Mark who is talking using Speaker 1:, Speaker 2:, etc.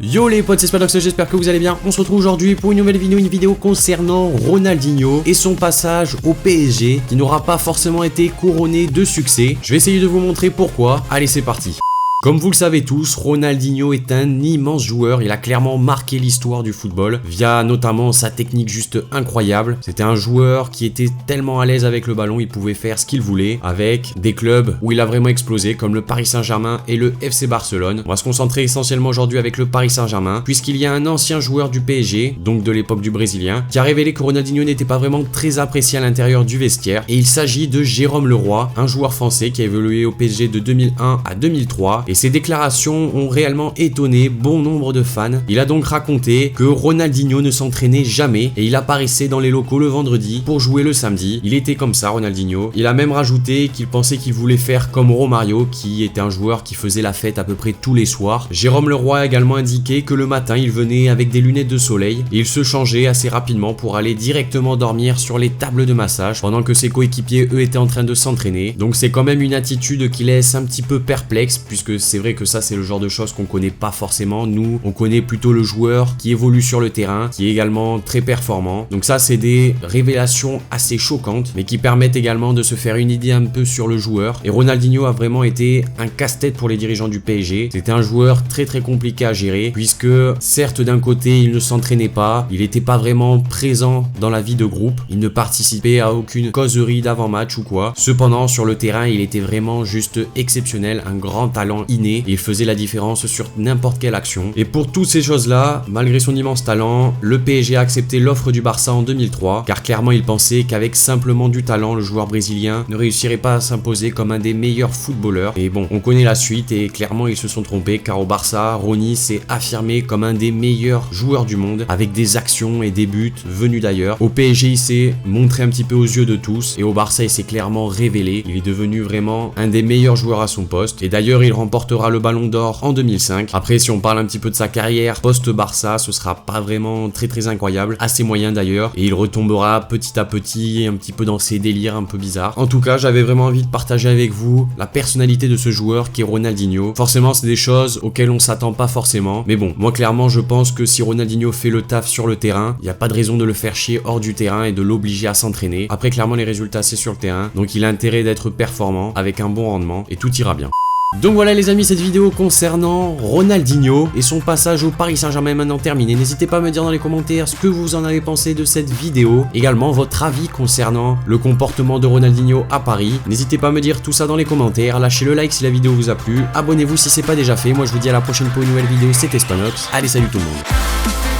Speaker 1: Yo les potes, c'est Spanox, j'espère que vous allez bien. On se retrouve aujourd'hui pour une nouvelle vidéo, concernant Ronaldinho et son passage au PSG qui n'aura pas forcément été couronné de succès. Je vais essayer de vous montrer pourquoi. Allez, c'est parti. Comme vous le savez tous, Ronaldinho est un immense joueur, il a clairement marqué l'histoire du football via notamment sa technique juste incroyable. C'était un joueur qui était tellement à l'aise avec le ballon, il pouvait faire ce qu'il voulait avec des clubs où il a vraiment explosé comme le Paris Saint-Germain et le FC Barcelone. On va se concentrer essentiellement aujourd'hui avec le Paris Saint-Germain puisqu'il y a un ancien joueur du PSG, donc de l'époque du Brésilien, qui a révélé que Ronaldinho n'était pas vraiment très apprécié à l'intérieur du vestiaire et il s'agit de Jérôme Leroy, un joueur français qui a évolué au PSG de 2001 à 2003 et ses déclarations ont réellement étonné bon nombre de fans. Il a donc raconté que Ronaldinho ne s'entraînait jamais et il apparaissait dans les locaux le vendredi pour jouer le samedi. Il était comme ça, Ronaldinho. Il a même rajouté qu'il pensait qu'il voulait faire comme Romario, qui était un joueur qui faisait la fête à peu près tous les soirs. Jérôme Leroy a également indiqué que le matin il venait avec des lunettes de soleil et il se changeait assez rapidement pour aller directement dormir sur les tables de massage pendant que ses coéquipiers eux étaient en train de s'entraîner. Donc c'est quand même une attitude qui laisse un petit peu perplexe puisque c'est vrai que ça c'est le genre de choses qu'on connaît pas forcément. Nous on connaît plutôt le joueur qui évolue sur le terrain, qui est également très performant. Donc ça c'est des révélations assez choquantes mais qui permettent également de se faire une idée un peu sur le joueur. Et Ronaldinho a vraiment été un casse-tête pour les dirigeants du PSG. C'était un joueur très compliqué à gérer puisque certes d'un côté il ne s'entraînait pas, il n'était pas vraiment présent dans la vie de groupe, il ne participait à aucune causerie d'avant-match ou quoi. Cependant sur le terrain il était vraiment juste exceptionnel, un grand talent inné. Et il faisait la différence sur n'importe quelle action. Et pour toutes ces choses-là, malgré son immense talent, le PSG a accepté l'offre du Barça en 2003, car clairement il pensait qu'avec simplement du talent, le joueur brésilien ne réussirait pas à s'imposer comme un des meilleurs footballeurs. Et bon, on connaît la suite et clairement ils se sont trompés, car au Barça, Rony s'est affirmé comme un des meilleurs joueurs du monde, avec des actions et des buts venus d'ailleurs. Au PSG, il s'est montré un petit peu aux yeux de tous, et au Barça, il s'est clairement révélé. Il est devenu vraiment un des meilleurs joueurs à son poste, et d'ailleurs il remportera le Ballon d'Or en 2005. Après, si on parle un petit peu de sa carrière post-Barça, ce sera pas vraiment très incroyable, assez moyen d'ailleurs, et il retombera petit à petit un petit peu dans ses délires un peu bizarres. En tout cas, j'avais vraiment envie de partager avec vous la personnalité de ce joueur qui est Ronaldinho. Forcément, c'est des choses auxquelles on s'attend pas forcément, mais bon, moi clairement, je pense que si Ronaldinho fait le taf sur le terrain, il n'y a pas de raison de le faire chier hors du terrain et de l'obliger à s'entraîner. Après, clairement, les résultats, c'est sur le terrain, donc il a intérêt d'être performant, avec un bon rendement, et tout ira bien. Donc voilà les amis, cette vidéo concernant Ronaldinho et son passage au Paris Saint-Germain est maintenant terminée. N'hésitez pas à me dire dans les commentaires ce que vous en avez pensé de cette vidéo. Également votre avis concernant le comportement de Ronaldinho à Paris. N'hésitez pas à me dire tout ça dans les commentaires. Lâchez le like si la vidéo vous a plu. Abonnez-vous si c'est pas déjà fait. Moi je vous dis à la prochaine pour une nouvelle vidéo. C'était Spanox. Allez, salut tout le monde.